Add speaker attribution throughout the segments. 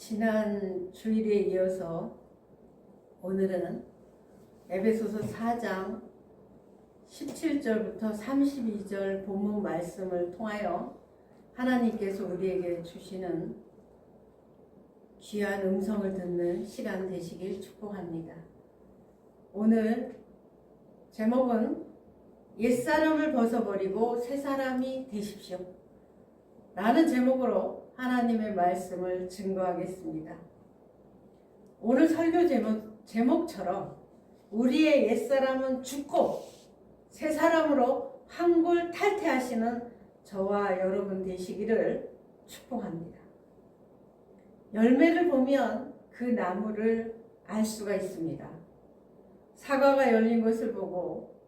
Speaker 1: 지난 주일에 이어서 오늘은 에베소서 4장 17절부터 32절 본문 말씀을 통하여 하나님께서 우리에게 주시는 귀한 음성을 듣는 시간 되시길 축복합니다. 오늘 제목은 옛사람을 벗어버리고 새사람이 되십시오 라는 제목으로 하나님의 말씀을 증거하겠습니다. 오늘 설교 제목처럼 우리의 옛사람은 죽고 새사람으로 한골 탈퇴하시는 저와 여러분 되시기를 축복합니다. 열매를 보면 그 나무를 알 수가 있습니다. 사과가 열린 것을 보고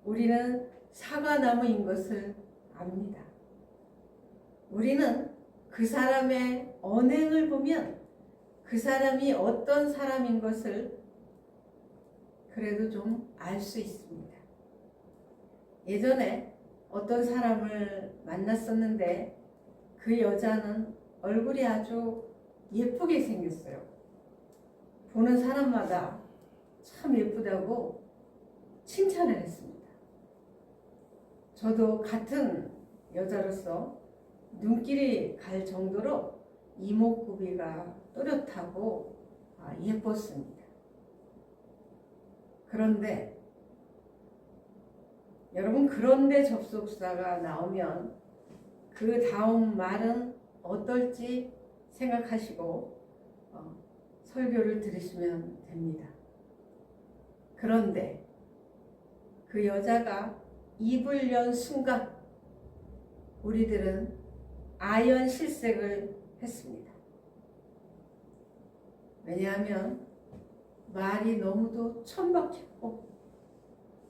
Speaker 1: 우리는 사과나무인 것을 압니다. 우리는 그 사람의 언행을 보면 그 사람이 어떤 사람인 것을 그래도 좀 알 수 있습니다. 예전에 어떤 사람을 만났었는데 그 여자는 얼굴이 아주 예쁘게 생겼어요. 보는 사람마다 참 예쁘다고 칭찬을 했습니다. 저도 같은 여자로서 눈길이 갈 정도로 이목구비가 또렷하고 예뻤습니다. 그런데 여러분, 그런데 접속사가 나오면 그 다음 말은 어떨지 생각하시고 설교를 들으시면 됩니다. 그런데 그 여자가 입을 연 순간 우리들은 아연 실색을 했습니다. 왜냐하면 말이 너무도 천박했고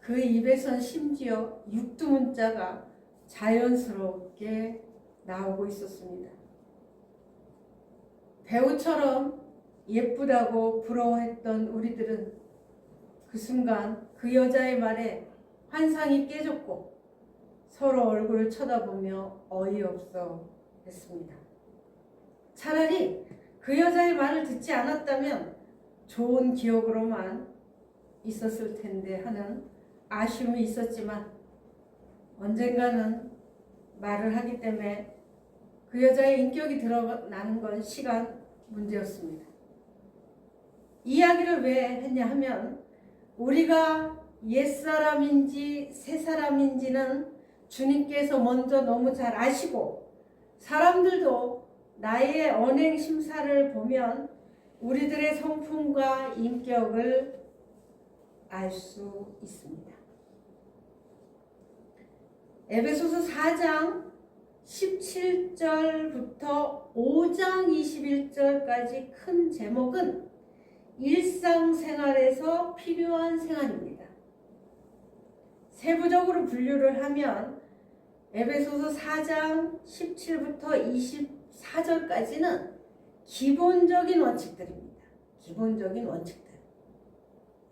Speaker 1: 그 입에선 심지어 육두문자가 자연스럽게 나오고 있었습니다. 배우처럼 예쁘다고 부러워했던 우리들은 그 순간 그 여자의 말에 환상이 깨졌고 서로 얼굴을 쳐다보며 어이없어 했습니다. 차라리 그 여자의 말을 듣지 않았다면 좋은 기억으로만 있었을 텐데 하는 아쉬움이 있었지만 언젠가는 말을 하기 때문에 그 여자의 인격이 드러나는 건 시간 문제였습니다. 이야기를 왜 했냐 하면 우리가 옛사람인지 새사람인지는 주님께서 먼저 너무 잘 아시고 사람들도 나의 언행 심사를 보면 우리들의 성품과 인격을 알 수 있습니다. 에베소서 4장 17절부터 5장 21절까지 큰 제목은 일상생활에서 필요한 생활입니다. 세부적으로 분류를 하면 에베소서 4장 17부터 24절까지는 기본적인 원칙들입니다. 기본적인 원칙들.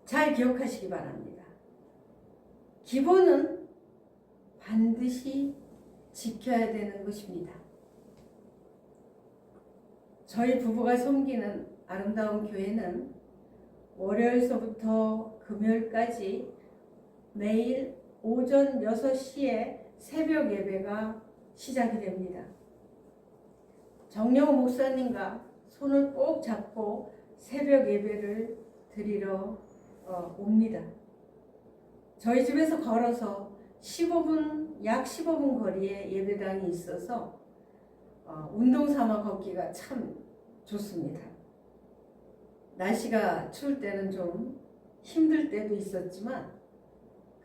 Speaker 1: 잘 기억하시기 바랍니다. 기본은 반드시 지켜야 되는 것입니다. 저희 부부가 섬기는 아름다운 교회는 월요일서부터 금요일까지 매일 오전 6시에 새벽 예배가 시작이 됩니다. 정영호 목사님과 손을 꼭 잡고 새벽 예배를 드리러 옵니다. 저희 집에서 걸어서 약 15분 거리에 예배당이 있어서 운동 삼아 걷기가 참 좋습니다. 날씨가 추울 때는 좀 힘들 때도 있었지만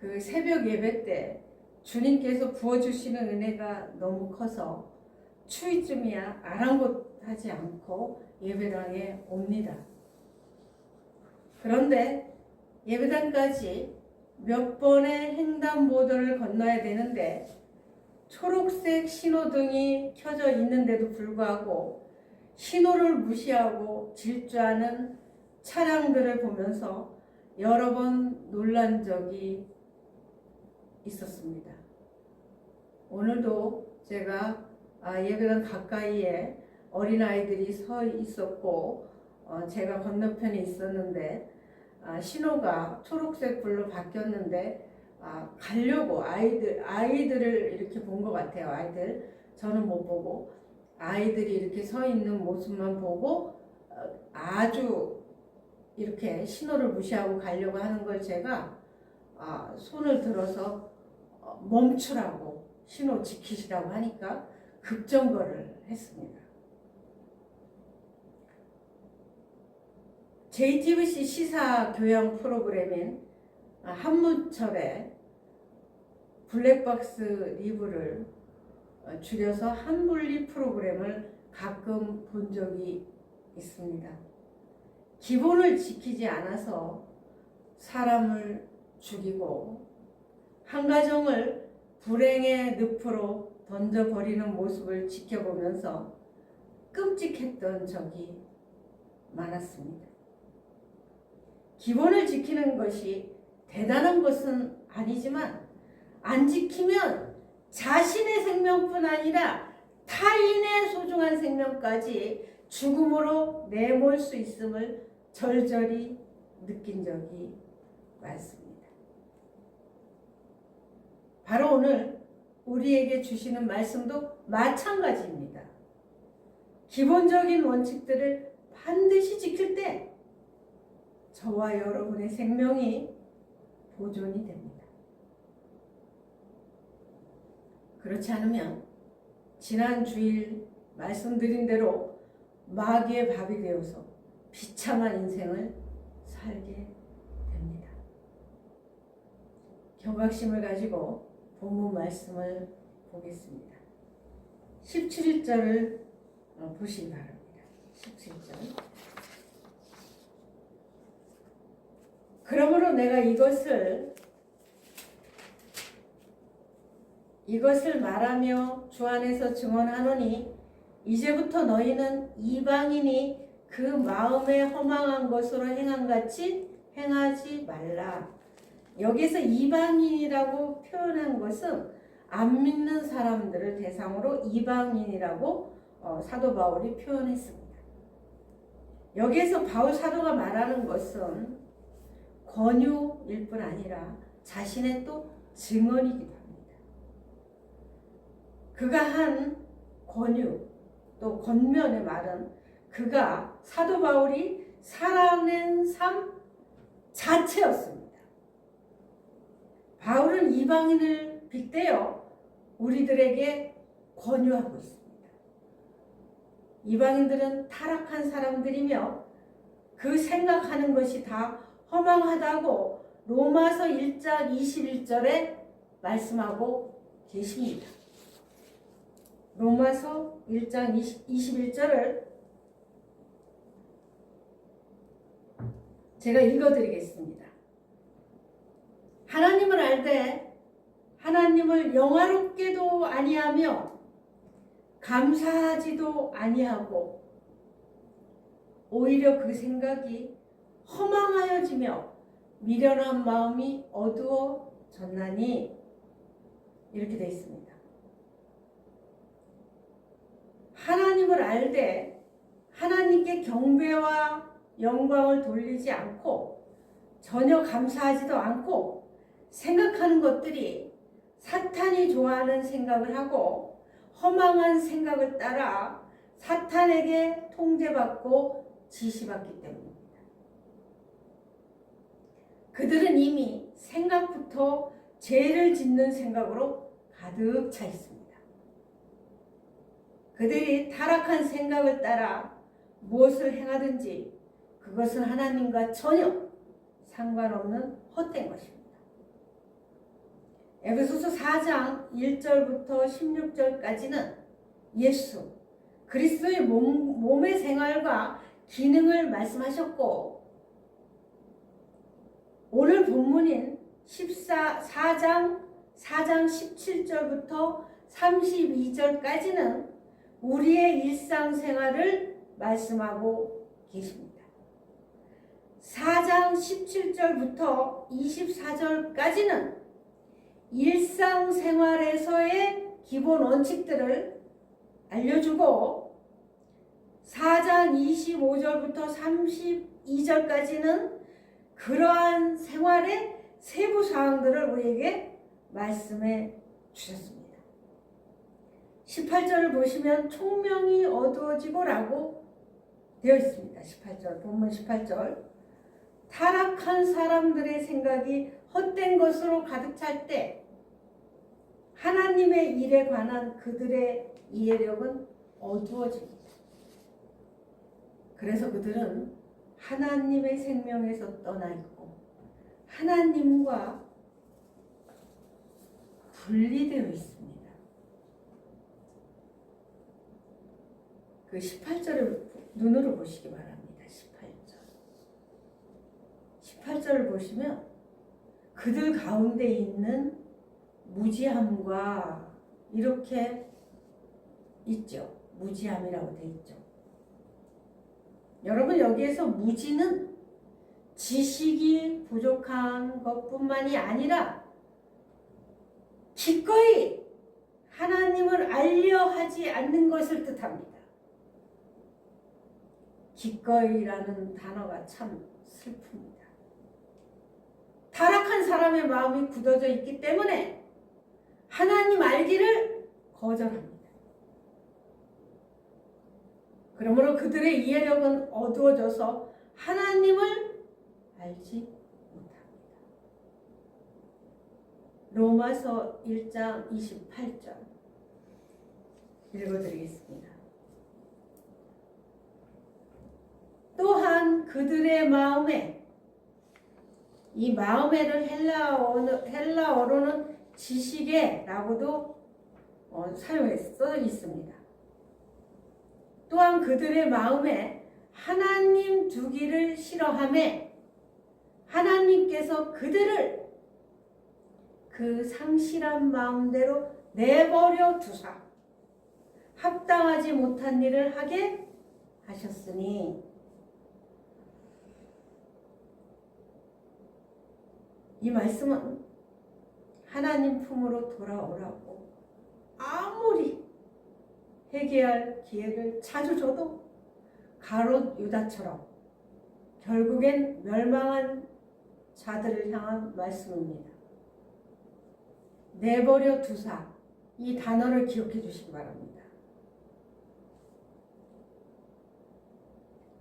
Speaker 1: 그 새벽 예배 때 주님께서 부어주시는 은혜가 너무 커서 추위쯤이야 아랑곳하지 않고 예배당에 옵니다. 그런데 예배당까지 몇 번의 횡단보도를 건너야 되는데 초록색 신호등이 켜져 있는데도 불구하고 신호를 무시하고 질주하는 차량들을 보면서 여러 번 놀란 적이 있었습니다. 오늘도 제가 예배당 가까이에 어린아이들이 서 있었고 제가 건너편에 있었는데 신호가 초록색 불로 바뀌었는데 가려고 아이들을 이렇게 본 것 같아요. 아이들 저는 못 보고 아이들이 이렇게 서 있는 모습만 보고 아주 이렇게 신호를 무시하고 가려고 하는 걸 제가 손을 들어서 멈추라고 신호 지키시라고 하니까 급정거를 했습니다. JTBC 시사 교양 프로그램인 한문철의 블랙박스 리뷰를 줄여서 한분리 프로그램을 가끔 본 적이 있습니다. 기본을 지키지 않아서 사람을 죽이고 한 가정을 불행의 늪으로 던져버리는 모습을 지켜보면서 끔찍했던 적이 많았습니다. 기본을 지키는 것이 대단한 것은 아니지만 안 지키면 자신의 생명뿐 아니라 타인의 소중한 생명까지 죽음으로 내몰 수 있음을 절절히 느낀 적이 많습니다. 바로 오늘 우리에게 주시는 말씀도 마찬가지입니다. 기본적인 원칙들을 반드시 지킬 때 저와 여러분의 생명이 보존이 됩니다. 그렇지 않으면 지난 주일 말씀드린 대로 마귀의 밥이 되어서 비참한 인생을 살게 됩니다. 경각심을 가지고 본문 말씀을 보겠습니다. 17절을 보시기 바랍니다. 17절. 그러므로 내가 이것을 말하며 주 안에서 증언하노니 이제부터 너희는 이방인이 그 마음에 허망한 것으로 행한 같이 행하지 말라. 여기서 이방인이라고 표현한 것은 안 믿는 사람들을 대상으로 이방인이라고 사도 바울이 표현했습니다. 여기에서 바울 사도가 말하는 것은 권유일 뿐 아니라 자신의 또 증언이기도 합니다. 그가 한 권유 또 권면의 말은 그가 사도 바울이 살아낸 삶 자체였습니다. 바울은 이방인을 빗대어 우리들에게 권유하고 있습니다. 이방인들은 타락한 사람들이며 그 생각하는 것이 다 허망하다고 로마서 1장 21절에 말씀하고 계십니다. 로마서 1장 21절을 제가 읽어드리겠습니다. 하나님을 알되 하나님을 영화롭게도 아니하며 감사하지도 아니하고 오히려 그 생각이 허망하여지며 미련한 마음이 어두워졌나니 이렇게 되어 있습니다. 하나님을 알되 하나님께 경배와 영광을 돌리지 않고 전혀 감사하지도 않고 생각하는 것들이 사탄이 좋아하는 생각을 하고 허망한 생각을 따라 사탄에게 통제받고 지시받기 때문입니다. 그들은 이미 생각부터 죄를 짓는 생각으로 가득 차 있습니다. 그들이 타락한 생각을 따라 무엇을 행하든지 그것은 하나님과 전혀 상관없는 헛된 것입니다. 에베소서 4장 1절부터 16절까지는 예수, 그리스도의 몸의 생활과 기능을 말씀하셨고 오늘 본문인 4장 17절부터 32절까지는 우리의 일상생활을 말씀하고 계십니다. 4장 17절부터 24절까지는 일상생활에서의 기본 원칙들을 알려주고 4장 25절부터 32절까지는 그러한 생활의 세부 사항들을 우리에게 말씀해 주셨습니다. 18절을 보시면 총명이 어두워지고 라고 되어 있습니다. 18절, 본문 18절. 타락한 사람들의 생각이 헛된 것으로 가득 찰 때 하나님의 일에 관한 그들의 이해력은 어두워집니다. 그래서 그들은 하나님의 생명에서 떠나 있고 하나님과 분리되어 있습니다. 그 18절을 눈으로 보시기 바랍니다. 18절을 보시면 그들 가운데 있는 무지함과 이렇게 있죠. 무지함이라고 되어 있죠. 여러분, 여기에서 무지는 지식이 부족한 것뿐만이 아니라 기꺼이 하나님을 알려 하지 않는 것을 뜻합니다. 기꺼이라는 단어가 참 슬픕니다. 타락한 사람의 마음이 굳어져 있기 때문에 하나님 알기를 거절합니다. 그러므로 그들의 이해력은 어두워져서 하나님을 알지 못합니다. 로마서 1장 28절 읽어드리겠습니다. 또한 그들의 마음에, 이 마음에를 헬라어로는 지식에라고도 사용해서 있습니다. 또한 그들의 마음에 하나님 두기를 싫어하며 하나님께서 그들을 그 상실한 마음대로 내버려 두사 합당하지 못한 일을 하게 하셨으니, 이 말씀은 하나님 품으로 돌아오라고 아무리 회개할 기회를 자주 줘도 가롯 유다처럼 결국엔 멸망한 자들을 향한 말씀입니다. 내버려 두사, 이 단어를 기억해 주시기 바랍니다.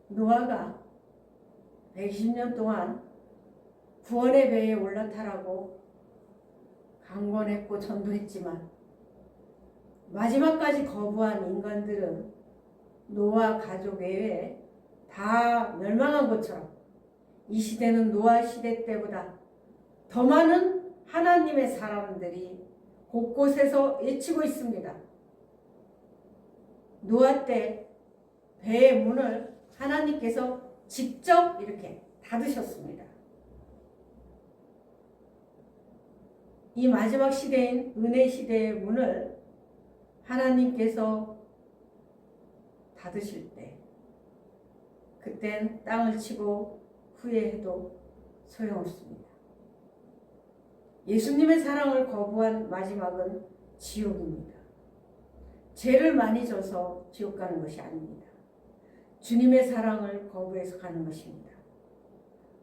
Speaker 1: 노아가 120년 동안 구원의 배에 올라타라고 강권했고 전도했지만 마지막까지 거부한 인간들은 노아 가족 외에 다 멸망한 것처럼 이 시대는 노아 시대 때보다 더 많은 하나님의 사람들이 곳곳에서 외치고 있습니다. 노아 때 배의 문을 하나님께서 직접 이렇게 닫으셨습니다. 이 마지막 시대인 은혜 시대의 문을 하나님께서 닫으실 때, 그땐 땅을 치고 후회해도 소용없습니다. 예수님의 사랑을 거부한 마지막은 지옥입니다. 죄를 많이 져서 지옥 가는 것이 아닙니다. 주님의 사랑을 거부해서 가는 것입니다.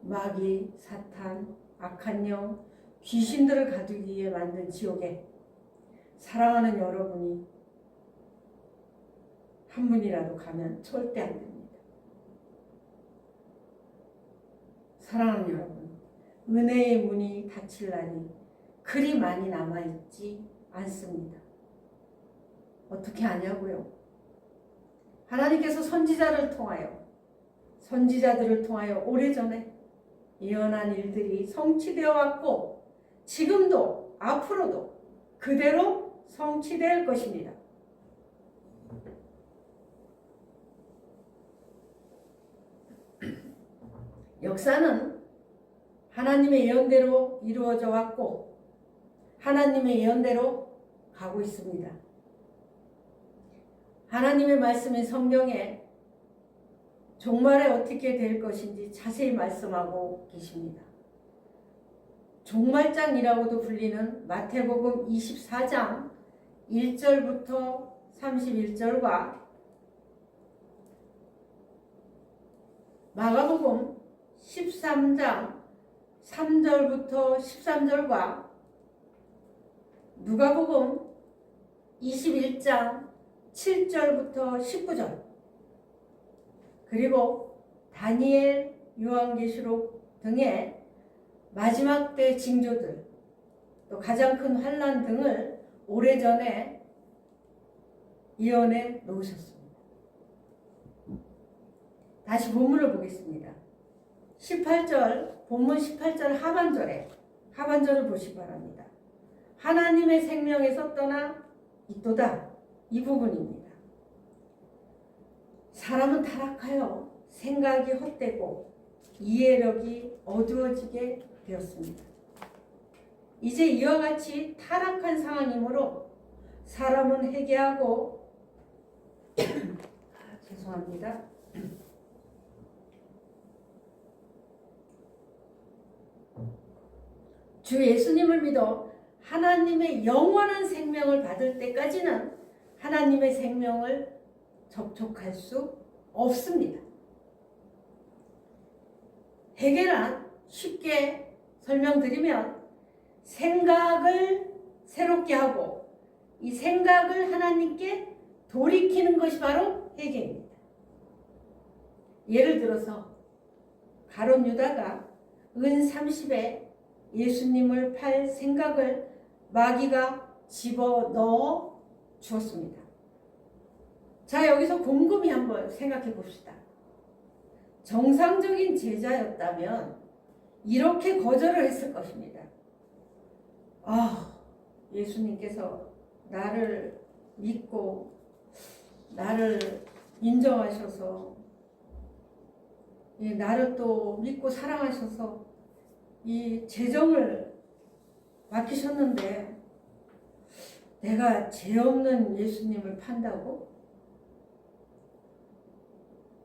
Speaker 1: 마귀, 사탄, 악한 영, 귀신들을 가두기 위해 만든 지옥에 사랑하는 여러분이 한 분이라도 가면 절대 안 됩니다. 사랑하는 여러분, 은혜의 문이 닫힐 날이 그리 많이 남아있지 않습니다. 어떻게 아냐고요? 하나님께서 선지자들을 통하여 오래전에 예언한 일들이 성취되어 왔고 지금도 앞으로도 그대로 성취될 것입니다. 역사는 하나님의 예언대로 이루어져 왔고 하나님의 예언대로 가고 있습니다. 하나님의 말씀인 성경에 종말에 어떻게 될 것인지 자세히 말씀하고 계십니다. 종말장이라고도 불리는 마태복음 24장 1절부터 31절과 마가복음 13장 3절부터 13절과 누가복음 21장 7절부터 19절, 그리고 다니엘, 요한계시록 등의 마지막 때 징조들, 또 가장 큰 환난 등을 오래전에 예언해 놓으셨습니다. 다시 본문을 보겠습니다. 18절, 본문 18절 하반절을 보시기 바랍니다. 하나님의 생명에서 떠나 있도다, 이 부분입니다. 사람은 타락하여 생각이 헛되고 이해력이 어두워지게 되었습니다. 이제 이와 같이 타락한 상황이므로 사람은 회개하고 죄송합니다. 주 예수님을 믿어 하나님의 영원한 생명을 받을 때까지는 하나님의 생명을 접촉할 수 없습니다. 회개란 쉽게 설명드리면 생각을 새롭게 하고 이 생각을 하나님께 돌이키는 것이 바로 회개입니다. 예를 들어서 가룟 유다가 은 30에 예수님을 팔 생각을 마귀가 집어넣어 주었습니다. 자, 여기서 곰곰이 한번 생각해 봅시다. 정상적인 제자였다면 이렇게 거절을 했을 것입니다. 예수님께서 나를 믿고 나를 인정하셔서 나를 또 믿고 사랑하셔서 이 재정을 맡기셨는데 내가 죄 없는 예수님을 판다고?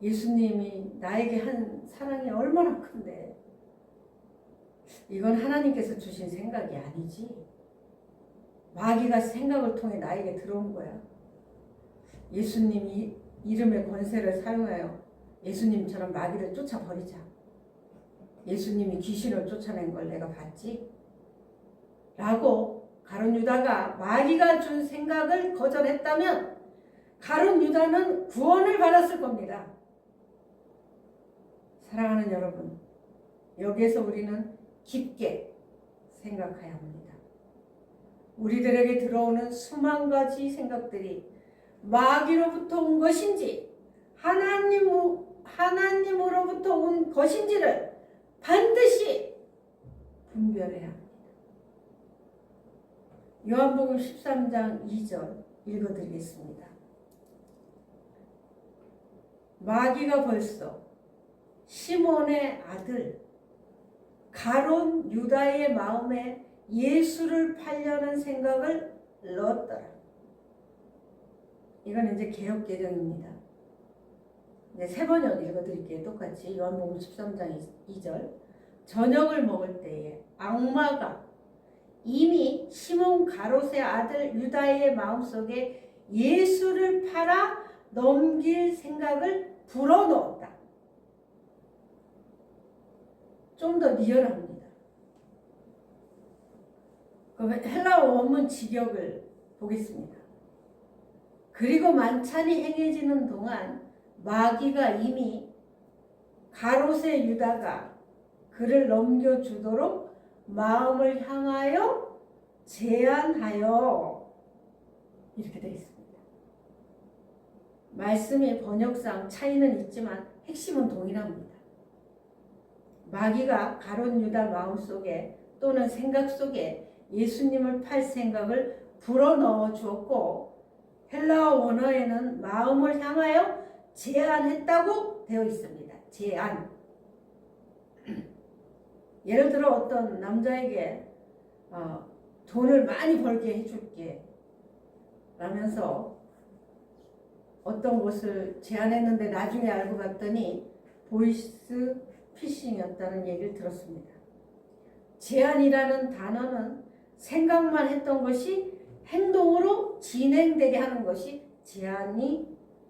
Speaker 1: 예수님이 나에게 한 사랑이 얼마나 큰데 이건 하나님께서 주신 생각이 아니지. 마귀가 생각을 통해 나에게 들어온 거야. 예수님이 이름의 권세를 사용하여 예수님처럼 마귀를 쫓아버리자. 예수님이 귀신을 쫓아낸 걸 내가 봤지? 라고 가룟 유다가 마귀가 준 생각을 거절했다면 가룟 유다는 구원을 받았을 겁니다. 사랑하는 여러분, 여기에서 우리는 깊게 생각해야 합니다. 우리들에게 들어오는 수만 가지 생각들이 마귀로부터 온 것인지 하나님으로부터 온 것인지를 반드시 분별해야 합니다. 요한복음 13장 2절 읽어드리겠습니다. 마귀가 벌써 시몬의 아들 가룟 유다의 마음에 예수를 팔려는 생각을 넣었더라. 이건 이제 개역개정입니다. 세 번역 읽어드릴게요. 똑같이 요한복음 13장 2절. 저녁을 먹을 때에 악마가 이미 시몬 가롯의 아들 유다의 마음속에 예수를 팔아 넘길 생각을 불어넣었다. 좀 더 리얼합니다. 그럼 헬라어 원문 직역을 보겠습니다. 그리고 만찬이 행해지는 동안 마귀가 이미 가롯의 유다가 그를 넘겨주도록 마음을 향하여 제안하여, 이렇게 되어 있습니다. 말씀의 번역상 차이는 있지만 핵심은 동일합니다. 마귀가 가룟 유다 마음속에 또는 생각 속에 예수님을 팔 생각을 불어넣어 주었고, 헬라어 원어에는 마음을 향하여 제안했다고 되어 있습니다. 제안. 예를 들어 어떤 남자에게 돈을 많이 벌게 해줄게 라면서 어떤 것을 제안했는데 나중에 알고 봤더니 보이스 피싱이었다는 얘기를 들었습니다. 제안이라는 단어는 생각만 했던 것이 행동으로 진행되게 하는 것이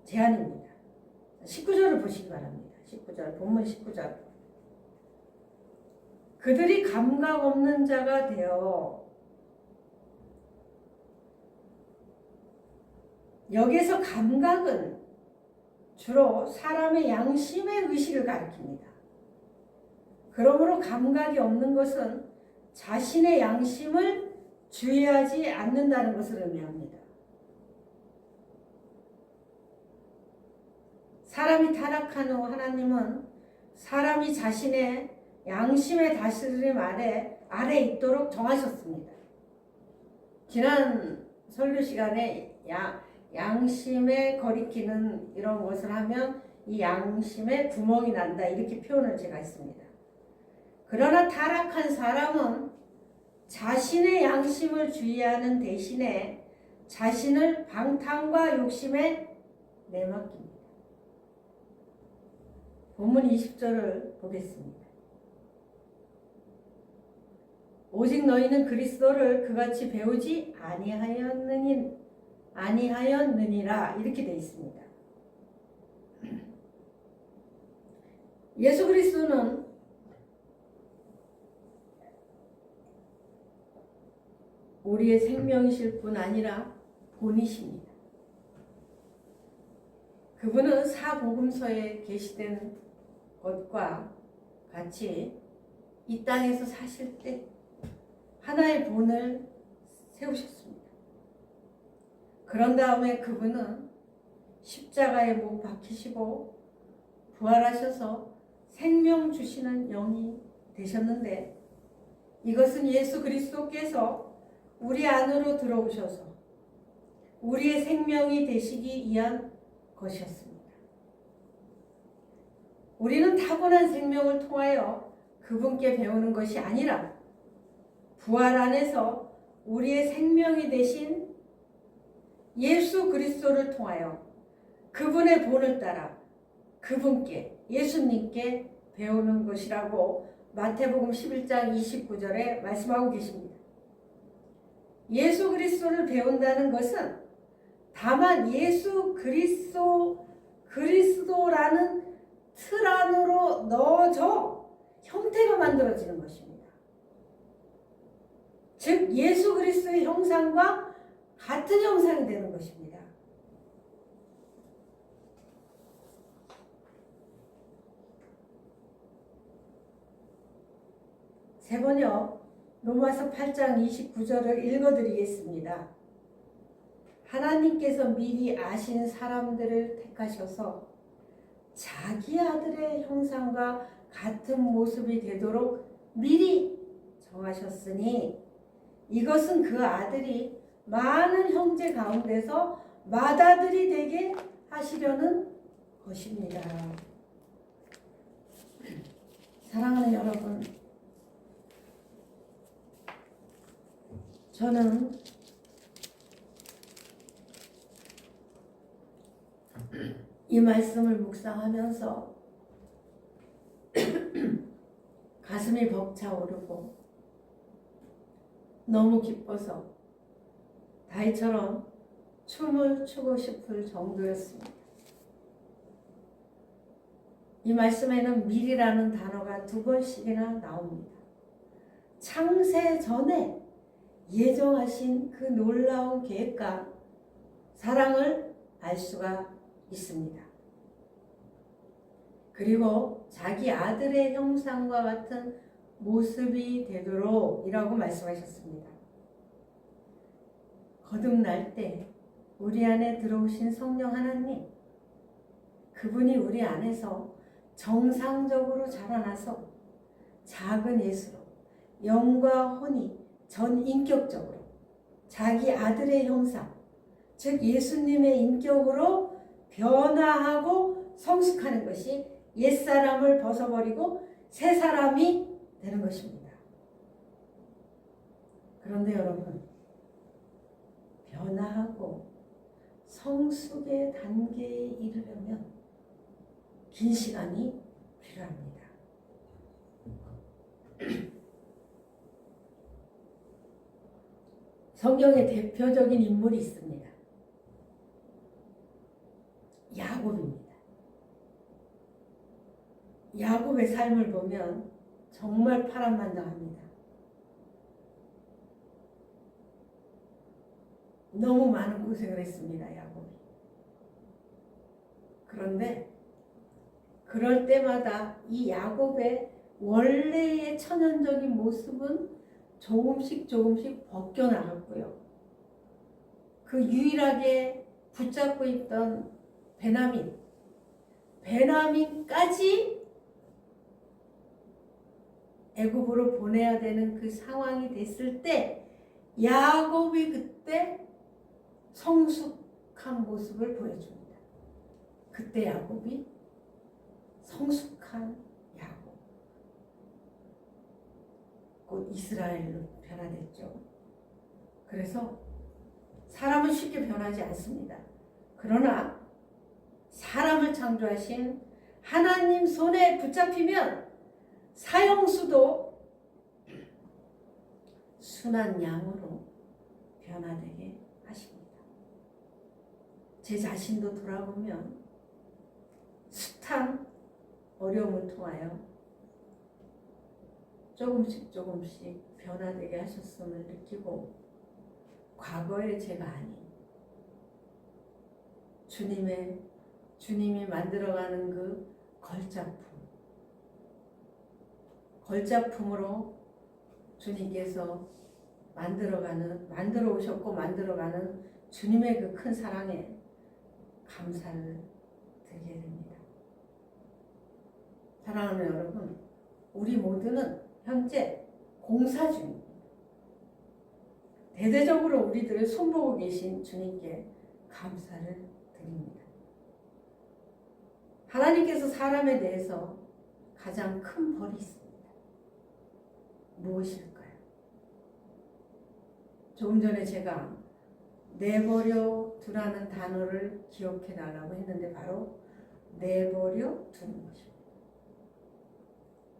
Speaker 1: 제안입니다. 19절을 보시기 바랍니다. 19절, 본문 19절. 그들이 감각 없는 자가 되어, 여기서 감각은 주로 사람의 양심의 의식을 가리킵니다. 그러므로 감각이 없는 것은 자신의 양심을 주의하지 않는다는 것을 의미합니다. 사람이 타락한 후 하나님은 사람이 자신의 양심의 다스림 아래 있도록 정하셨습니다. 지난 설교 시간에 양심에 거리끼는 이런 것을 하면 이 양심에 구멍이 난다 이렇게 표현을 제가 했습니다. 그러나 타락한 사람은 자신의 양심을 주의하는 대신에 자신을 방탕과 욕심에 내맡깁니다. 본문 20절을 보겠습니다. 오직 너희는 그리스도를 그같이 배우지 아니하였느니라 이렇게 되어 있습니다. 예수 그리스도는 우리의 생명이실 뿐 아니라 본이십니다. 그분은 사복음서에 게시된 것과 같이 이 땅에서 사실 때 하나의 본을 세우셨습니다. 그런 다음에 그분은 십자가에 못 박히시고 부활하셔서 생명 주시는 영이 되셨는데, 이것은 예수 그리스도께서 우리 안으로 들어오셔서 우리의 생명이 되시기 위한 것이었습니다. 우리는 타고난 생명을 통하여 그분께 배우는 것이 아니라 부활 안에서 우리의 생명이 되신 예수 그리스도를 통하여 그분의 본을 따라 그분께, 예수님께 배우는 것이라고 마태복음 11장 29절에 말씀하고 계십니다. 예수 그리스도를 배운다는 것은 다만 예수 그리스도라는 틀 안으로 넣어져 형태가 만들어지는 것입니다. 즉 예수 그리스도의 형상과 같은 형상이 되는 것입니다. 세 번역 로마서 8장 29절을 읽어드리겠습니다. 하나님께서 미리 아신 사람들을 택하셔서 자기 아들의 형상과 같은 모습이 되도록 미리 정하셨으니 이것은 그 아들이 많은 형제 가운데서 맏아들이 되게 하시려는 것입니다. 사랑하는 여러분, 저는 이 말씀을 묵상하면서 가슴이 벅차오르고 너무 기뻐서 다윗처럼 춤을 추고 싶을 정도였습니다. 이 말씀에는 미리라는 단어가 2번씩이나 나옵니다. 창세 전에 예정하신 그 놀라운 계획과 사랑을 알 수가 있습니다. 그리고 자기 아들의 형상과 같은 모습이 되도록 이라고 말씀하셨습니다. 거듭날 때 우리 안에 들어오신 성령 하나님, 그분이 우리 안에서 정상적으로 자라나서 작은 예수로 영과 혼이 전인격적으로 자기 아들의 형상, 즉 예수님의 인격으로 변화하고 성숙하는 것이 옛사람을 벗어버리고 새 사람이 되는 것입니다. 그런데 여러분, 변화하고 성숙의 단계에 이르려면 긴 시간이 필요합니다. 성경에 대표적인 인물이 있습니다. 야곱입니다. 야곱의 삶을 보면 정말 파란만장합니다. 너무 많은 고생을 했습니다, 야곱이. 그런데 그럴 때마다 이 야곱의 원래의 천연적인 모습은 조금씩 벗겨나갔고요. 그 유일하게 붙잡고 있던 베냐민까지 애굽으로 보내야 되는 그 상황이 됐을 때 야곱이 그때 성숙한 모습을 보여줍니다. 그때 야곱이 성숙한 야곱, 곧 이스라엘로 변화됐죠. 그래서 사람은 쉽게 변하지 않습니다. 그러나 사람을 창조하신 하나님 손에 붙잡히면 사형수도 순한 양으로 변화되게 하십니다. 제 자신도 돌아보면 숱한 어려움을 통하여 조금씩 변화되게 하셨음을 느끼고, 과거의 제가 아닌 주님이 만들어가는 그 걸작품으로 주님께서 만들어 오셨고 만들어가는 주님의 그 큰 사랑에 감사를 드리게 됩니다. 사랑하는 여러분, 우리 모두는 현재 공사 중입니다. 대대적으로 우리들을 손보고 계신 주님께 감사를 드립니다. 하나님께서 사람에 대해서 가장 큰 벌이 있습니다. 무엇일까요? 조금 전에 제가 내버려 두라는 단어를 기억해 달라고 했는데 바로 내버려 두는 것입니다.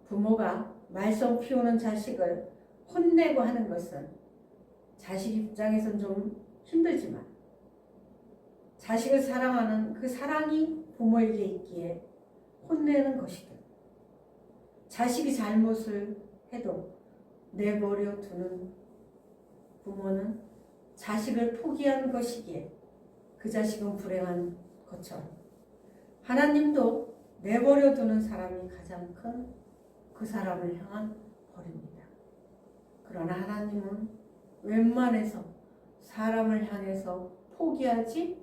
Speaker 1: 부모가 말썽 피우는 자식을 혼내고 하는 것은 자식 입장에선 좀 힘들지만 자식을 사랑하는 그 사랑이 부모에게 있기에 혼내는 것이든, 자식이 잘못을 해도 내버려 두는 부모는 자식을 포기한 것이기에 그 자식은 불행한 것처럼 하나님도 내버려 두는 사람이 가장 큰 그 사람을 향한 벌입니다. 그러나 하나님은 웬만해서 사람을 향해서 포기하지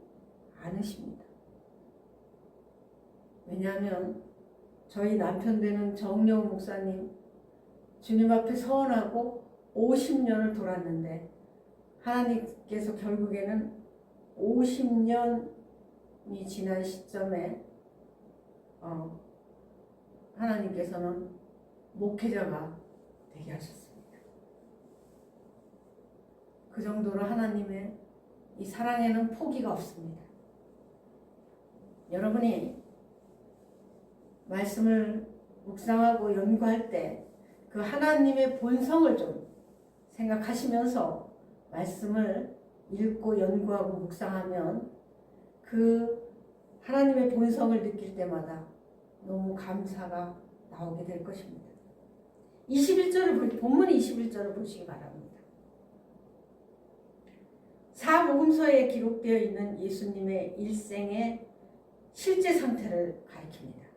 Speaker 1: 않으십니다. 왜냐하면 저희 남편 되는 정여우 목사님, 주님 앞에 서원하고 50년을 돌았는데 하나님께서 결국에는 50년이 지난 시점에 하나님께서는 목회자가 되게 하셨습니다. 그 정도로 하나님의 이 사랑에는 포기가 없습니다. 여러분이 말씀을 묵상하고 연구할 때 그 하나님의 본성을 좀 생각하시면서 말씀을 읽고 연구하고 묵상하면 그 하나님의 본성을 느낄 때마다 너무 감사가 나오게 될 것입니다. 본문 21절을 보시기 바랍니다. 사복음서에 기록되어 있는 예수님의 일생의 실제 상태를 가리킵니다.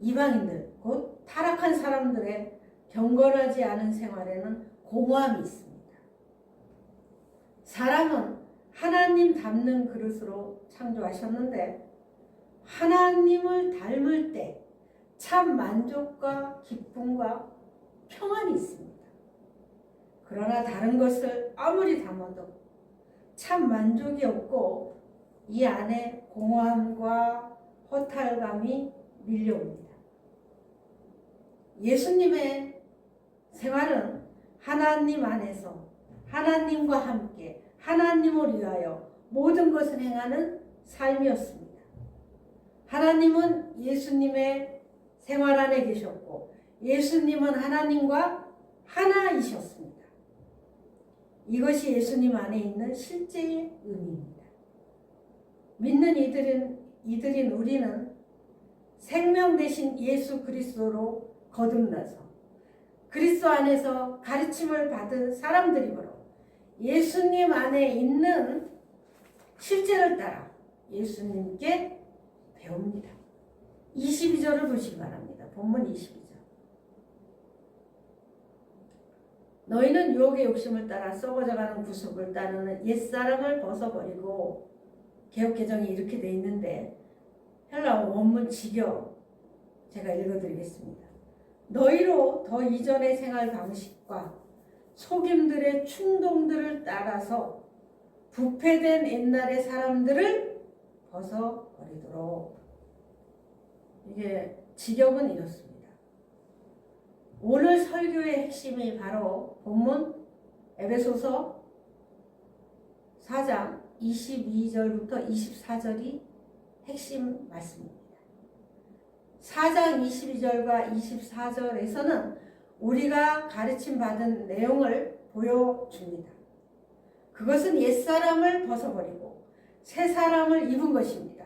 Speaker 1: 이방인들, 곧 타락한 사람들의 경건하지 않은 생활에는 공허함이 있습니다. 사람은 하나님 닮는 그릇으로 창조하셨는데 하나님을 닮을 때 참 만족과 기쁨과 평안이 있습니다. 그러나 다른 것을 아무리 담아도 참 만족이 없고 이 안에 공허함과 허탈감이 밀려옵니다. 예수님의 생활은 하나님 안에서 하나님과 함께 하나님을 위하여 모든 것을 행하는 삶이었습니다. 하나님은 예수님의 생활 안에 계셨고 예수님은 하나님과 하나이셨습니다. 이것이 예수님 안에 있는 실제의 의미입니다. 믿는 이들인 우리는 생명 되신 예수 그리스도로 거듭나서 그리스도 안에서 가르침을 받은 사람들이므로 예수님 안에 있는 실제를 따라 예수님께 배웁니다. 22절을 보시기 바랍니다. 본문 22절. 너희는 유혹의 욕심을 따라 썩어져가는 구속을 따르는 옛사람을 벗어버리고, 개역개정이 이렇게 돼 있는데 헬라어 원문 직역 제가 읽어드리겠습니다. 너희로 더 이전의 생활 방식과 속임들의 충동들을 따라서 부패된 옛날의 사람들을 벗어버리도록. 이게 직역은 이렇습니다. 오늘 설교의 핵심이 바로 본문 에베소서 4장 22절부터 24절이 핵심 말씀입니다. 4장 22절과 24절에서는 우리가 가르침 받은 내용을 보여줍니다. 그것은 옛사람을 벗어버리고 새사람을 입은 것입니다.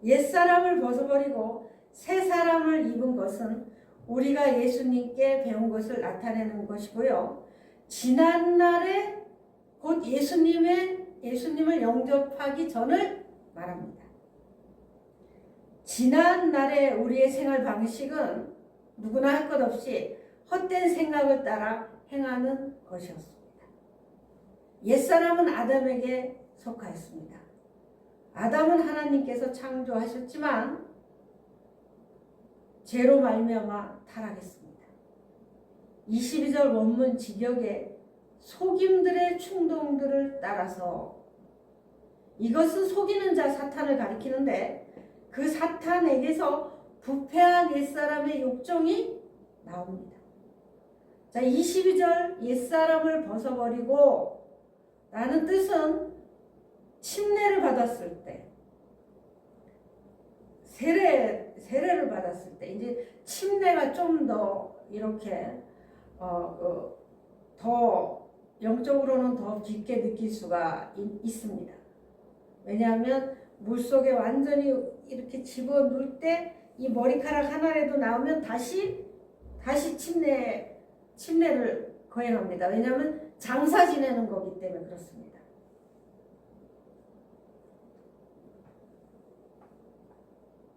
Speaker 1: 옛사람을 벗어버리고 새사람을 입은 것은 우리가 예수님께 배운 것을 나타내는 것이고요. 지난날에 곧 예수님을 영접하기 전을 말합니다. 지난날에 우리의 생활 방식은 누구나 할 것 없이 헛된 생각을 따라 행하는 것이었습니다. 옛사람은 아담에게 속하였습니다. 아담은 하나님께서 창조하셨지만 죄로 말미암아 타락했습니다. 22절 원문 직역에 속임들의 충동들을 따라서, 이것은 속이는 자 사탄을 가리키는데 그 사탄에게서 부패한 옛사람의 욕정이 나옵니다. 자, 22절 옛사람을 벗어버리고 라는 뜻은 침례를 받았을 때, 세례를 받았을 때, 이제 침례가 좀 더 이렇게 더 영적으로는 더 깊게 느낄 수가 있습니다. 왜냐하면 물속에 완전히 이렇게 집어넣을 때 이 머리카락 하나라도 나오면 다시 침례를 거행합니다. 왜냐하면 장사 지내는 거기 때문에 그렇습니다.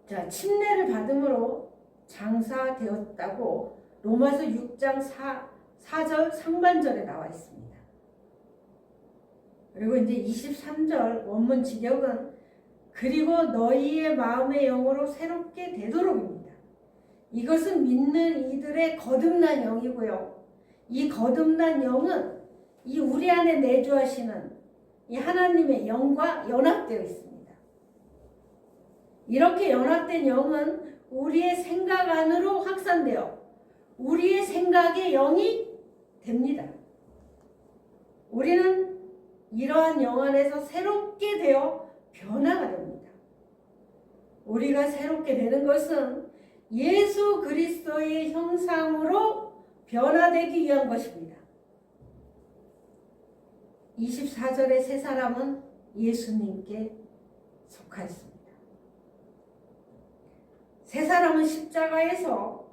Speaker 1: 자, 침례를 받음으로 장사되었다고 로마서 6장 4절 상반절에 나와 있습니다. 그리고 이제 23절 원문 직역은 그리고 너희의 마음의 영으로 새롭게 되도록입니다. 이것은 믿는 이들의 거듭난 영이고요. 이 거듭난 영은 이 우리 안에 내주하시는 이 하나님의 영과 연합되어 있습니다. 이렇게 연합된 영은 우리의 생각 안으로 확산되어 우리의 생각의 영이 됩니다. 우리는 이러한 영 안에서 새롭게 되어 변화가 됩니다. 우리가 새롭게 되는 것은 예수 그리스도의 형상으로 변화되기 위한 것입니다. 24절의 세 사람은 예수님께 속하였습니다. 세 사람은 십자가에서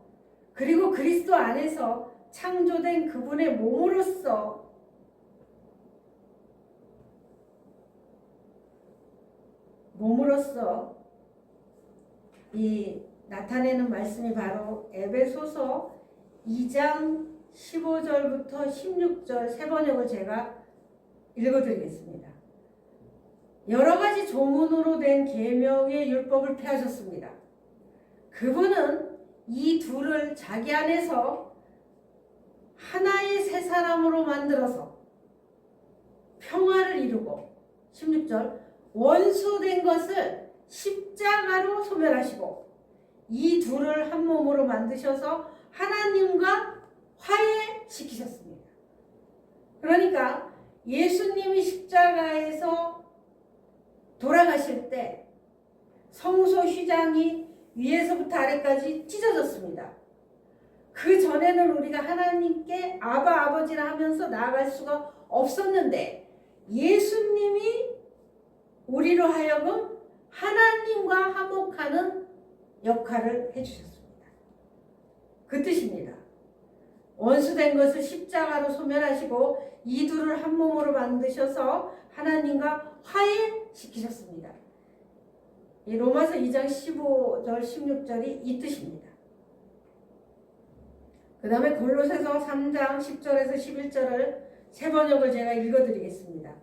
Speaker 1: 그리고 그리스도 안에서 창조된 그분의 몸으로서 이 나타내는 말씀이 바로 에베소서 2장 15절부터 16절 세 번역을 제가 읽어드리겠습니다. 여러 가지 조문으로 된 계명의 율법을 폐하셨습니다. 그분은 이 둘을 자기 안에서 하나의 새 사람으로 만들어서 평화를 이루고, 16절 원수된 것을 십자가로 소멸하시고 이 둘을 한 몸으로 만드셔서 하나님과 화해시키셨습니다. 그러니까 예수님이 십자가에서 돌아가실 때 성소 휘장이 위에서부터 아래까지 찢어졌습니다. 그 전에는 우리가 하나님께 아바 아버지라 하면서 나아갈 수가 없었는데 예수님이 우리로 하여금 하나님과 화목하는 역할을 해주셨습니다. 그 뜻입니다. 원수된 것을 십자가로 소멸하시고 이 둘을 한 몸으로 만드셔서 하나님과 화해시키셨습니다. 이 로마서 2장 15절 16절이 이 뜻입니다. 그 다음에 골로새서 3장 10절에서 11절을 세 번역을 제가 읽어드리겠습니다.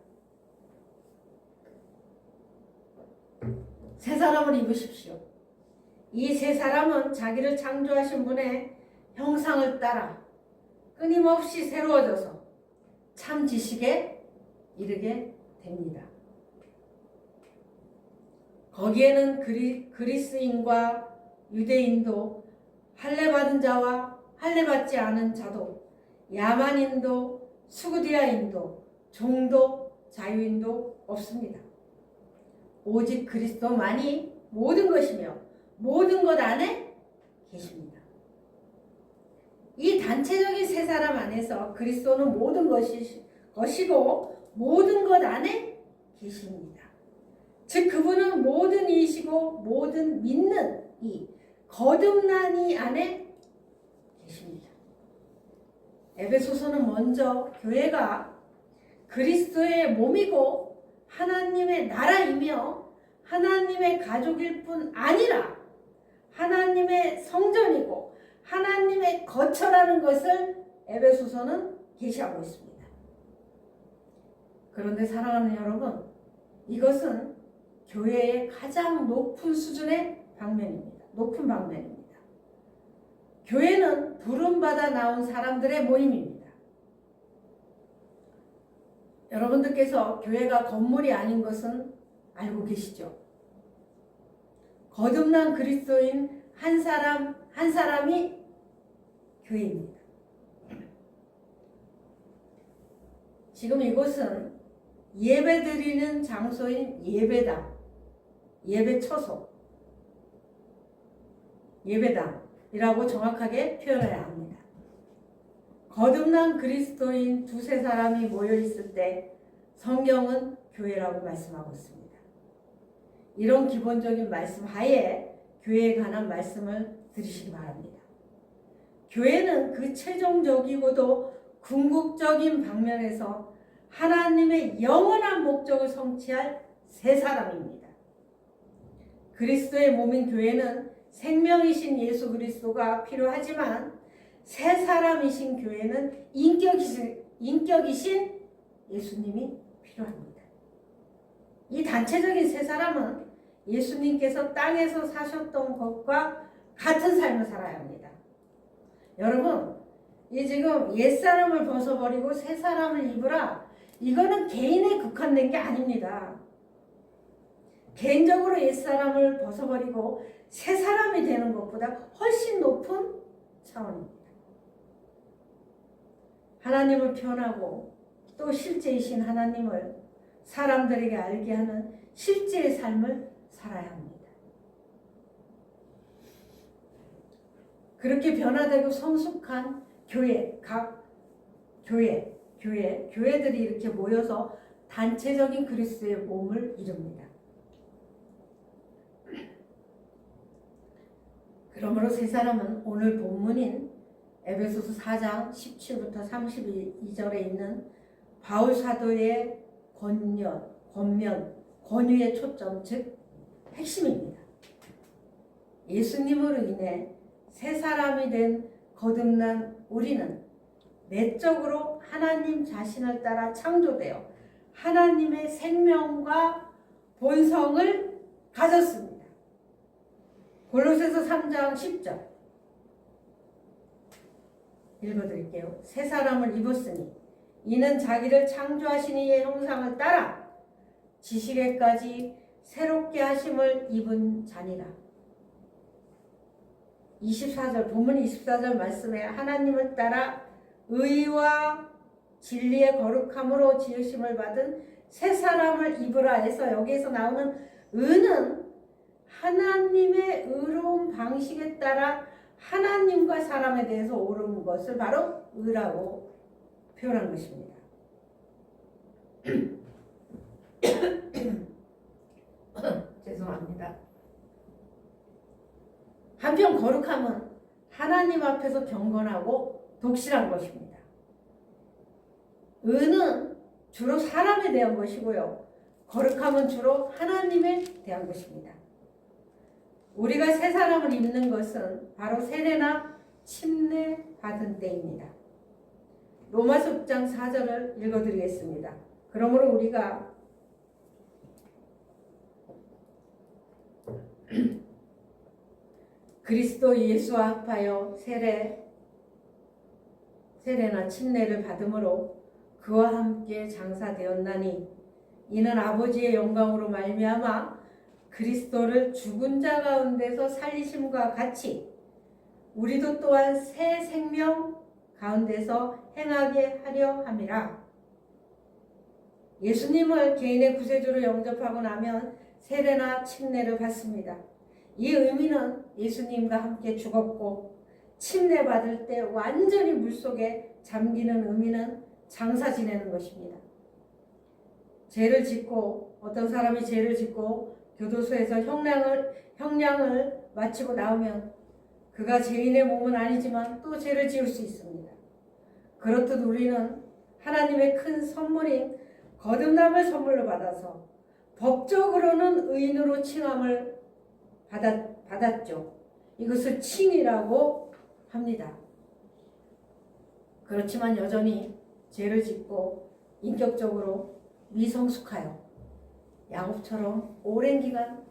Speaker 1: 새 사람을 입으십시오. 이 새 사람은 자기를 창조하신 분의 형상을 따라 끊임없이 새로워져서 참 지식에 이르게 됩니다. 거기에는 그리스인과 유대인도 할례받은 자와 할례받지 않은 자도 야만인도 수구디아인도 종도 자유인도 없습니다. 오직 그리스도만이 모든 것이며 모든 것 안에 계십니다. 이 단체적인 세 사람 안에서 그리스도는 모든 것이고 모든 것 안에 계십니다. 즉 그분은 모든 이이시고 모든 믿는 이 거듭난 이 안에 계십니다. 에베소서는 먼저 교회가 그리스도의 몸이고 하나님의 나라이며 하나님의 가족일 뿐 아니라 하나님의 성전이고 하나님의 거처라는 것을 에베소서는 계시하고 있습니다. 그런데 사랑하는 여러분, 이것은 교회의 가장 높은 수준의 방면입니다. 높은 방면입니다. 교회는 부름받아 나온 사람들의 모임입니다. 여러분들께서 교회가 건물이 아닌 것은 알고 계시죠? 거듭난 그리스도인 한 사람이 교회입니다. 지금 이곳은 예배드리는 장소인 예배당, 예배처소, 예배당이라고 정확하게 표현해야 합니다. 거듭난 그리스도인 두세 사람이 모여 있을 때 성경은 교회라고 말씀하고 있습니다. 이런 기본적인 말씀 하에 교회에 관한 말씀을 들으시기 바랍니다. 교회는 그 최종적이고도 궁극적인 방면에서 하나님의 영원한 목적을 성취할 세 사람입니다. 그리스도의 몸인 교회는 생명이신 예수 그리스도가 필요하지만 세 사람이신 교회는 인격이신 예수님이 필요합니다. 이 단체적인 세 사람은 예수님께서 땅에서 사셨던 것과 같은 삶을 살아야 합니다. 여러분, 이 지금 옛사람을 벗어버리고 새 사람을 입으라, 이거는 개인에 국한된 게 아닙니다. 개인적으로 옛사람을 벗어버리고 새 사람이 되는 것보다 훨씬 높은 차원입니다. 하나님을 표현하고 또 실제이신 하나님을 사람들에게 알게 하는 실제의 삶을 살아야 합니다. 그렇게 변화되고 성숙한 교회, 각 교회들이 이렇게 모여서 단체적인 그리스도의 몸을 이룹니다. 그러므로 세 사람은 오늘 본문인 에베소서 4장 17부터 32절에 있는 바울 사도의 권유의 초점, 즉 핵심입니다. 예수님으로 인해 새 사람이 된 거듭난 우리는 내적으로 하나님 자신을 따라 창조되어 하나님의 생명과 본성을 가졌습니다. 골로새서 3장 10절 읽어드릴게요. 새 사람을 입었으니 이는 자기를 창조하신 이의 형상을 따라 지식에까지 새롭게 하심을 입은 자니라. 24절, 본문 24절 말씀에 하나님을 따라 의와 진리의 거룩함으로 지으심을 받은 새 사람을 입으라 해서 여기에서 나오는 의는 하나님의 의로운 방식에 따라 하나님과 사람에 대해서 옳은 것을 바로 의라고 표현한 것입니다. 죄송합니다. 하나님 앞에서 경건하고 독실한 것입니다. 의는 주로 사람에 대한 것이고요. 거룩함은 주로 하나님에 대한 것입니다. 우리가 새 사람을 입는 것은 바로 세례나 침례 받은 때입니다. 로마서 6장 4절을 읽어드리겠습니다. 그러므로 우리가 그리스도 예수와 합하여 세례나 침례를 받음으로 그와 함께 장사되었나니 이는 아버지의 영광으로 말미암아 그리스도를 죽은 자 가운데서 살리심과 같이 우리도 또한 새 생명 가운데서 행하게 하려 함이라. 예수님을 개인의 구세주로 영접하고 나면 세례나 침례를 받습니다. 이 의미는 예수님과 함께 죽었고 침례 받을 때 완전히 물속에 잠기는 의미는 장사 지내는 것입니다. 어떤 사람이 죄를 짓고 교도소에서 형량을 마치고 나오면 그가 죄인의 몸은 아니지만 또 죄를 지을 수 있습니다. 그렇듯 우리는 하나님의 큰 선물인 거듭남을 선물로 받아서 법적으로는 의인으로 칭함을 받았죠. 이것을 칭이라고 합니다. 그렇지만 여전히 죄를 짓고 인격적으로 미성숙하여 야곱처럼 오랜 기간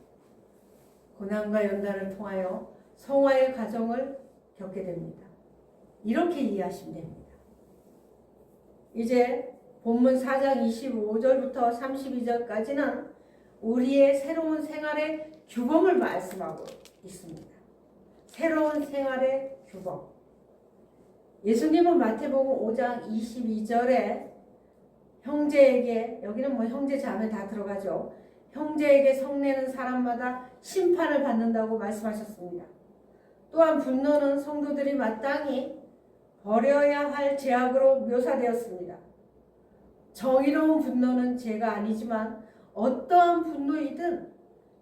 Speaker 1: 고난과 연단을 통하여 성화의 과정을 겪게 됩니다. 이렇게 이해하시면 됩니다. 이제 본문 4장 25절부터 32절까지는 우리의 새로운 생활의 규범을 말씀하고 있습니다. 새로운 생활의 규범. 예수님은 마태복음 5장 22절에 형제에게, 여기는 형제 자매 다 들어가죠. 형제에게 성내는 사람마다 심판을 받는다고 말씀하셨습니다. 또한 분노는 성도들이 마땅히 버려야 할 죄악으로 묘사되었습니다. 정의로운 분노는 죄가 아니지만 어떠한 분노이든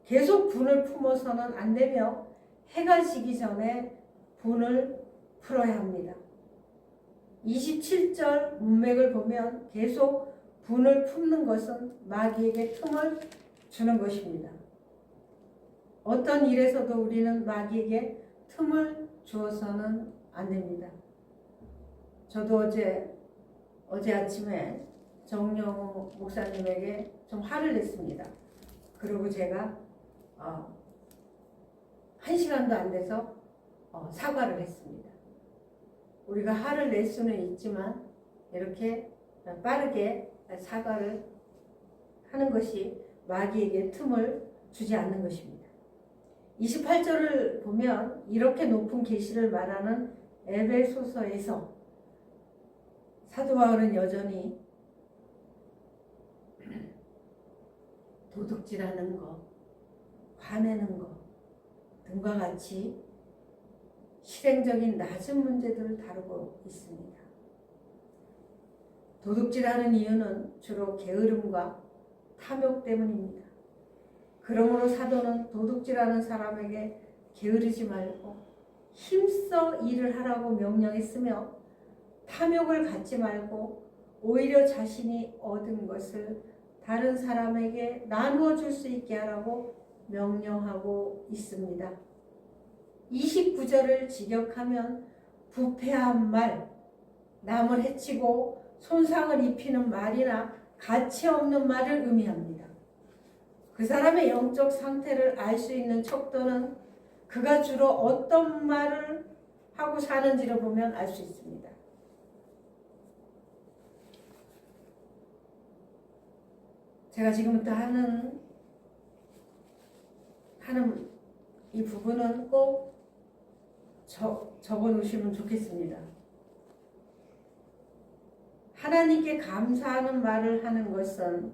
Speaker 1: 계속 분을 품어서는 안 되며 해가 지기 전에 분을 풀어야 합니다. 27절 문맥을 보면 계속 분을 품는 것은 마귀에게 틈을 주는 것입니다. 어떤 일에서도 우리는 마귀에게 틈을 주어서는 안 됩니다. 저도 어제 아침에 정영호 목사님에게 좀 화를 냈습니다. 그리고 제가 1시간도 안 돼서 사과를 했습니다. 우리가 화를 낼 수는 있지만 이렇게 빠르게 사과를 하는 것이 마귀에게 틈을 주지 않는 것입니다. 28절을 보면 이렇게 높은 계시를 말하는 에베소서에서 사도 바울은 여전히 도둑질하는 것, 화내는 것 등과 같이 실행적인 낮은 문제들을 다루고 있습니다. 도둑질하는 이유는 주로 게으름과 탐욕 때문입니다. 그러므로 사도는 도둑질하는 사람에게 게으르지 말고 힘써 일을 하라고 명령했으며 탐욕을 갖지 말고 오히려 자신이 얻은 것을 다른 사람에게 나누어 줄 수 있게 하라고 명령하고 있습니다. 29절을 직역하면 부패한 말, 남을 해치고 손상을 입히는 말이나 가치 없는 말을 의미합니다. 그 사람의 영적 상태를 알 수 있는 척도는 그가 주로 어떤 말을 하고 사는지를 보면 알 수 있습니다. 제가 지금부터 하는 이 부분은 꼭 적어 놓으시면 좋겠습니다. 하나님께 감사하는 말을 하는 것은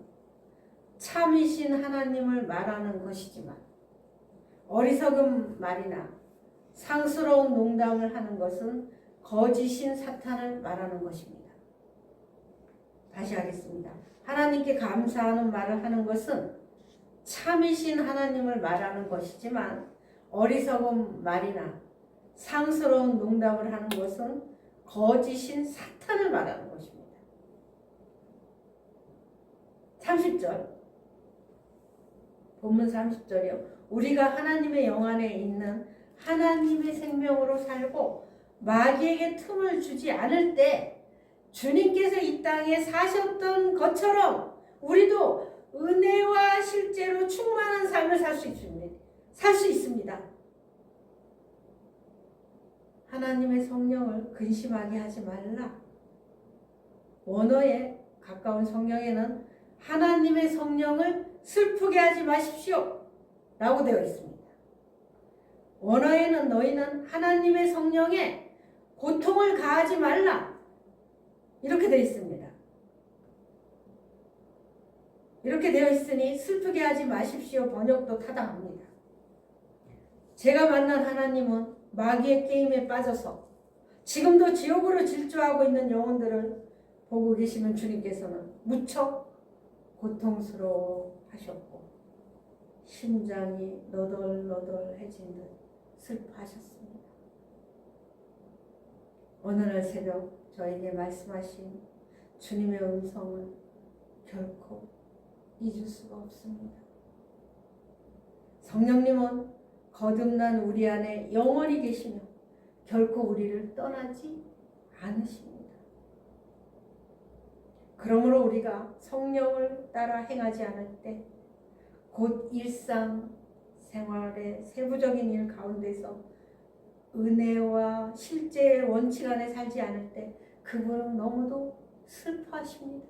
Speaker 1: 참이신 하나님을 말하는 것이지만 어리석은 말이나 상스러운 농담을 하는 것은 거짓인 사탄을 말하는 것입니다. 다시 하겠습니다. 하나님께 감사하는 말을 하는 것은 참이신 하나님을 말하는 것이지만 어리석은 말이나 상스러운 농담을 하는 것은 거짓인 사탄을 말하는 것입니다. 30절, 본문 30절이요. 우리가 하나님의 영 안에 있는 하나님의 생명으로 살고 마귀에게 틈을 주지 않을 때 주님께서 이 땅에 사셨던 것처럼 우리도 은혜와 실제로 충만한 삶을 살 수 있습니다. 하나님의 성령을 근심하게 하지 말라. 원어에 가까운 성경에는 하나님의 성령을 슬프게 하지 마십시오 라고 되어 있습니다. 원어에는 너희는 하나님의 성령에 고통을 가하지 말라 이렇게 되어 있습니다. 이렇게 되어 있으니 슬프게 하지 마십시오 번역도 타당합니다. 제가 만난 하나님은 마귀의 게임에 빠져서 지금도 지옥으로 질주하고 있는 영혼들을 보고 계시는 주님께서는 무척 고통스러워 하셨고 심장이 너덜너덜해진 듯 슬퍼하셨습니다. 오늘날 새벽 저에게 말씀하신 주님의 음성을 결코 잊을 수가 없습니다. 성령님은 거듭난 우리 안에 영원히 계시며 결코 우리를 떠나지 않으십니다. 그러므로 우리가 성령을 따라 행하지 않을 때 곧 일상 생활의 세부적인 일 가운데서 은혜와 실제의 원칙 안에 살지 않을 때 그분은 너무도 슬퍼하십니다.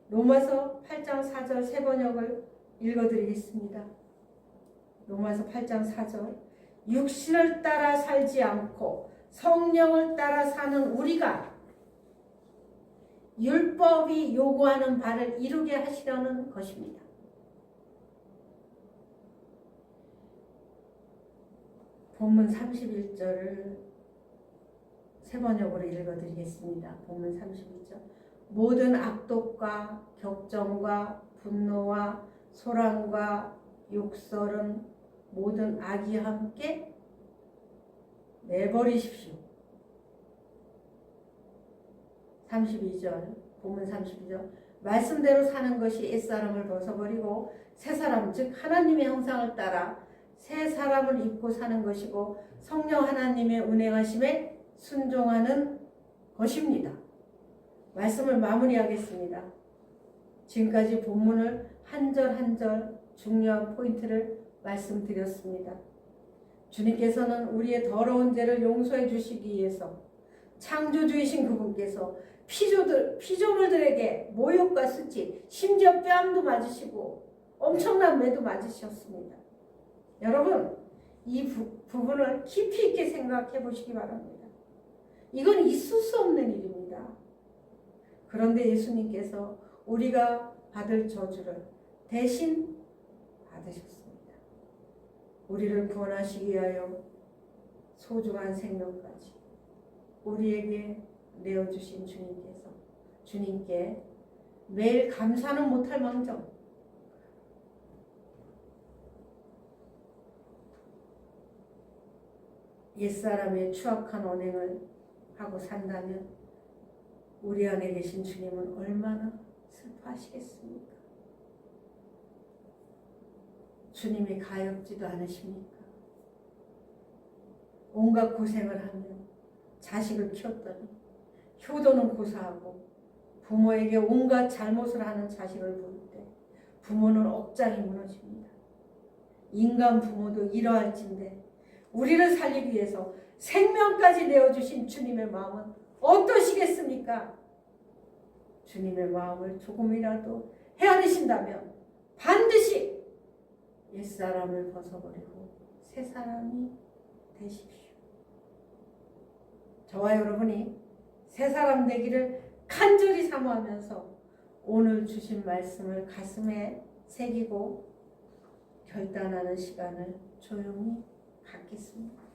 Speaker 1: 로마서 8장 4절 새 번역을 읽어드리겠습니다. 로마서 8장 4절 육신을 따라 살지 않고 성령을 따라 사는 우리가 율법이 요구하는 바를 이루게 하시려는 것입니다. 본문 31절을 새 번역으로 읽어드리겠습니다. 본문 31절 모든 악독과 격정과 분노와 소란과 욕설은 모든 악이 함께 내버리십시오. 32절 본문 32절 말씀대로 사는 것이 옛사람을 벗어버리고 새사람 즉 하나님의 형상을 따라 새 사람을 입고 사는 것이고 성령 하나님의 운행하심에 순종하는 것입니다. 말씀을 마무리하겠습니다. 지금까지 본문을 한 절 한 절 중요한 포인트를 말씀드렸습니다. 주님께서는 우리의 더러운 죄를 용서해 주시기 위해서 창조주이신 그분께서 피조물들에게 모욕과 수치, 심지어 뺨도 맞으시고 엄청난 매도 맞으셨습니다. 여러분, 이 부분을 깊이 있게 생각해 보시기 바랍니다. 이건 있을 수 없는 일입니다. 그런데 예수님께서 우리가 받을 저주를 대신 받으셨습니다. 우리를 구원하시기 위하여 소중한 생명까지 우리에게 내어주신 주님께 매일 감사는 못할 망정 옛사람의 추악한 언행을 하고 산다면 우리 안에 계신 주님은 얼마나 슬퍼하시겠습니까? 주님이 가엾지도 않으십니까? 온갖 고생을 하며 자식을 키웠더니 효도는 고사하고 부모에게 온갖 잘못을 하는 자식을 부를 때 부모는 억장이 무너집니다. 인간 부모도 이러할진데 우리를 살리기 위해서 생명까지 내어주신 주님의 마음은 어떠시겠습니까? 주님의 마음을 조금이라도 헤아리신다면 반드시 옛사람을 벗어버리고 새사람이 되십시오. 저와 여러분이 새사람 되기를 간절히 사모하면서 오늘 주신 말씀을 가슴에 새기고 결단하는 시간을 조용히 갖겠습니다.